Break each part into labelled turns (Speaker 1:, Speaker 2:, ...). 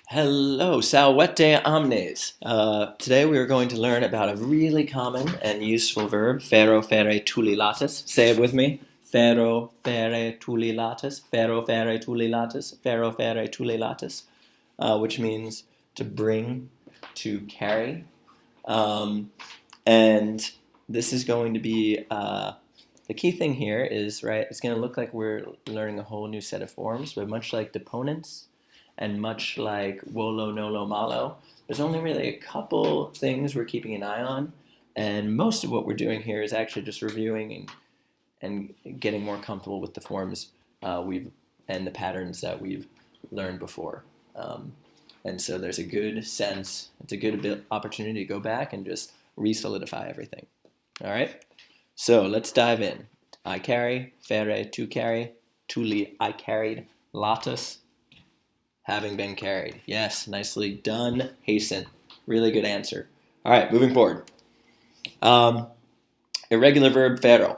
Speaker 1: Hello, salvete omnes. Today we are going to learn about a really common and useful verb, Fero, Ferre, Tuli, Latus. Say it with me. Fero, Ferre, Tuli, Latus. Fero, Ferre, Tuli, Latus. Fero, Ferre, Tuli, Latus. Which means to bring, to carry. And this is going to be, the key thing here is, right, it's going to look like we're learning a whole new set of forms, but much like deponents, and much like wolo, nolo, malo, there's only really a couple things we're keeping an eye on, and most of what we're doing here is actually just reviewing and getting more comfortable with the forms and the patterns that we've learned before. And so there's a good sense, it's a good opportunity to go back and just re-solidify everything. All right, so let's dive in. I carry, Ferre, to carry, Tuli, I carried, Latus, having been carried. Yes, nicely done. Hasten. Really good answer. All right, moving forward. Irregular verb, Fero.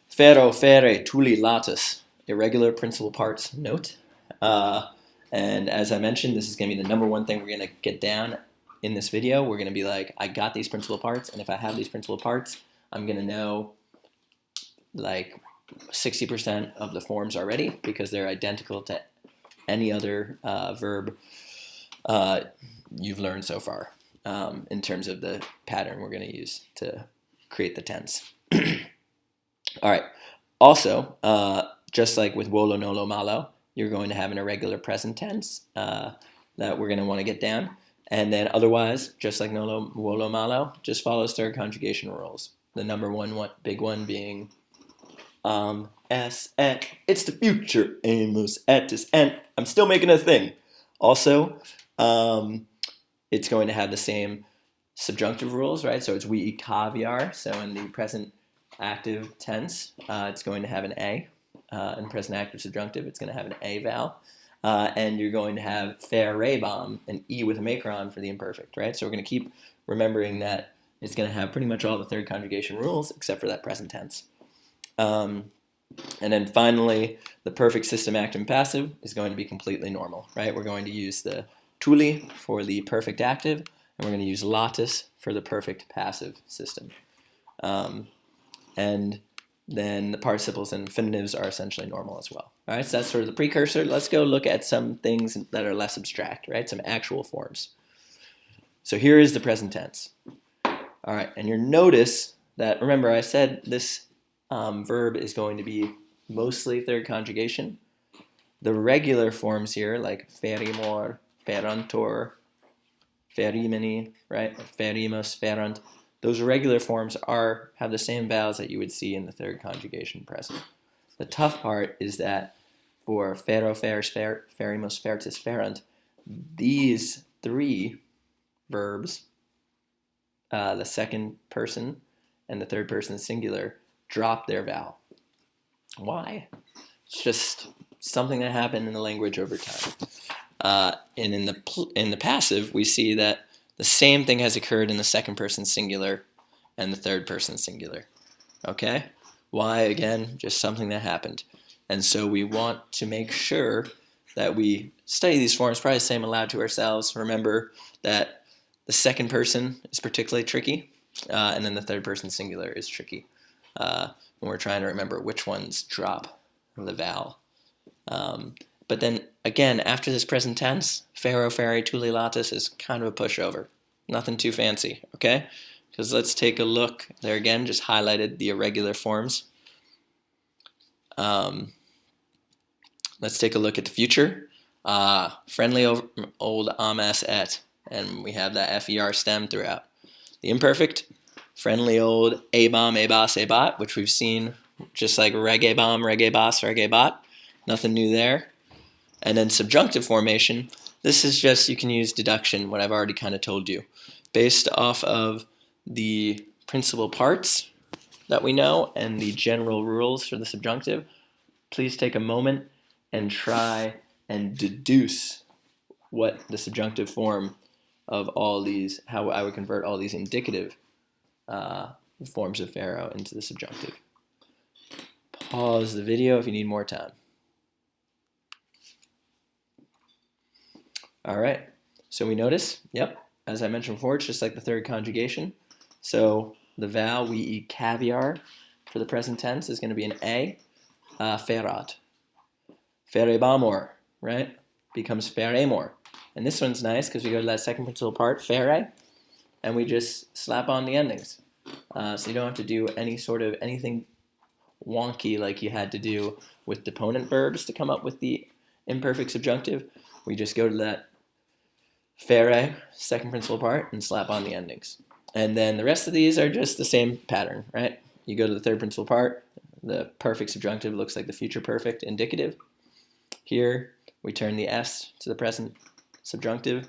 Speaker 1: Fero, Ferre, Tuli, Latus. Irregular principal parts, note. And as I mentioned, this is going to be the number one thing we're going to get down in this video. We're going to be like, I got these principal parts, and if I have these principal parts, I'm going to know like 60% of the forms already because they're identical to any other verb you've learned so far in terms of the pattern we're going to use to create the tense. All right. Also, just like with wolo, nolo, malo, you're going to have an irregular present tense that we're going to want to get down. And then otherwise, just like nolo, wolo, malo, just follows third conjugation rules. The number one big one being et. It's the future. Amos, et is ent. I'm still making a thing. Also, it's going to have the same subjunctive rules, right? So it's we eat caviar. So in the present active tense, it's going to have an A. In present active subjunctive, it's going to have an A vowel. And you're going to have Ferre bomb, an E with a macron for the imperfect, right? So we're going to keep remembering that it's going to have pretty much all the third conjugation rules except for that present tense. And then finally, the perfect system active and passive is going to be completely normal, right? We're going to use the Tuli for the perfect active, and we're going to use Latus for the perfect passive system. And then the participles and infinitives are essentially normal as well. All right, so that's sort of the precursor. Let's go look at some things that are less abstract, right? Some actual forms. So here is the present tense. All right, and you'll notice that, remember I said this verb is going to be mostly third conjugation. The regular forms here, like ferimor, ferantor, ferimini, right? Ferimus, ferant. Those regular forms have the same vowels that you would see in the third conjugation present. The tough part is that for fero, feris, ferimus, fertis, ferant, these three verbs, the second person and the third person singular, drop their vowel. Why? It's just something that happened in the language over time. And in the passive, we see that the same thing has occurred in the second person singular and the third person singular. Okay? Why? Again, just something that happened. And so we want to make sure that we study these forms, probably say them aloud to ourselves. Remember that the second person is particularly tricky, and then the third person singular is tricky. When we're trying to remember which ones drop the vowel. But then, again, after this present tense, Fero, Ferre, Tuli, Latus is kind of a pushover. Nothing too fancy, okay? Because let's take a look. There again, just highlighted the irregular forms. Let's take a look at the future. Friendly old amas et, and we have that FER stem throughout. The imperfect, friendly old a-bomb, a-bos, a-bot, which we've seen just like reggae-bomb, reggae-bos, reggae-bot. Nothing new there. And then subjunctive formation, this is just, you can use deduction, what I've already kind of told you. Based off of the principal parts that we know and the general rules for the subjunctive, please take a moment and try and deduce what the subjunctive form of all these, how I would convert all these indicative forms of Fero into the subjunctive. Pause the video if you need more time. All right. So we notice, yep, as I mentioned before, it's just like the third conjugation. So the vowel we eat caviar for the present tense is going to be an A, ferat. Ferebamor, right? Becomes feremor. And this one's nice because we go to that second principal part, Ferre, and we just slap on the endings. So you don't have to do anything wonky like you had to do with deponent verbs to come up with the imperfect subjunctive. We just go to that Ferre, second principal part, and slap on the endings. And then the rest of these are just the same pattern, right? You go to the third principal part, the perfect subjunctive looks like the future perfect indicative. Here, we turn the S to the present subjunctive,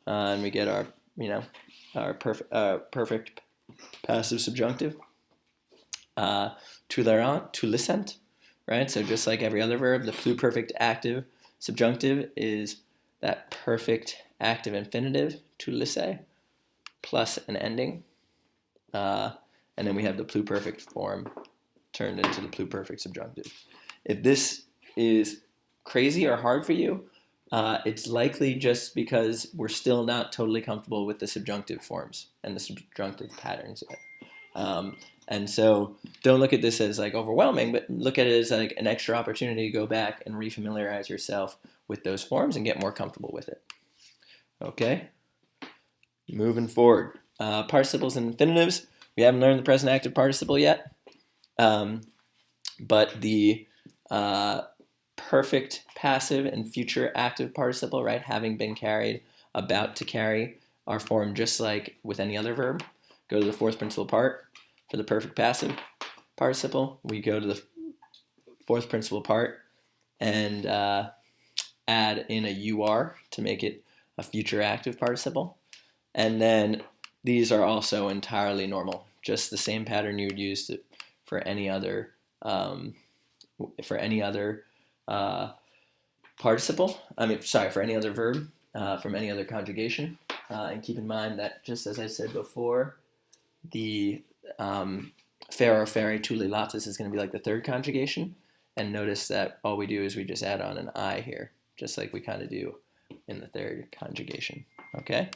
Speaker 1: and we get our, perfect passive subjunctive. Tolerant, tulicent, right? So just like every other verb, the pluperfect active subjunctive is that perfect active infinitive, tulice, plus an ending. And then we have the pluperfect form turned into the pluperfect subjunctive. If this is crazy or hard for you, it's likely just because we're still not totally comfortable with the subjunctive forms and the subjunctive patterns yet. And so don't look at this as like overwhelming, but look at it as like an extra opportunity to go back and refamiliarize yourself with those forms and get more comfortable with it. Okay, moving forward. Participles and infinitives. We haven't learned the present active participle yet, but the perfect passive and future active participle, right, having been carried, about to carry, are formed just like with any other verb. Go to the fourth principal part for the perfect passive participle. We go to the fourth principal part and add in a UR to make it a future active participle. And then these are also entirely normal, just the same pattern you would use for any other participle. For any other verb from any other conjugation. And keep in mind that, just as I said before, the Fero, Ferre, Tuli, Latus is going to be like the third conjugation. And notice that all we do is we just add on an I here, just like we kind of do in the third conjugation. Okay?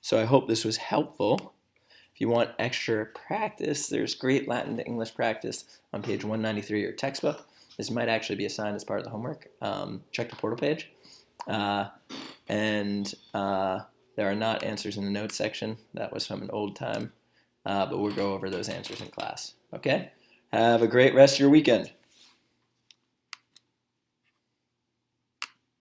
Speaker 1: So I hope this was helpful. If you want extra practice, there's great Latin to English practice on page 193 of your textbook. This might actually be assigned as part of the homework. Check the portal page. And there are not answers in the notes section. That was from an old time. But we'll go over those answers in class. Okay? Have a great rest of your weekend.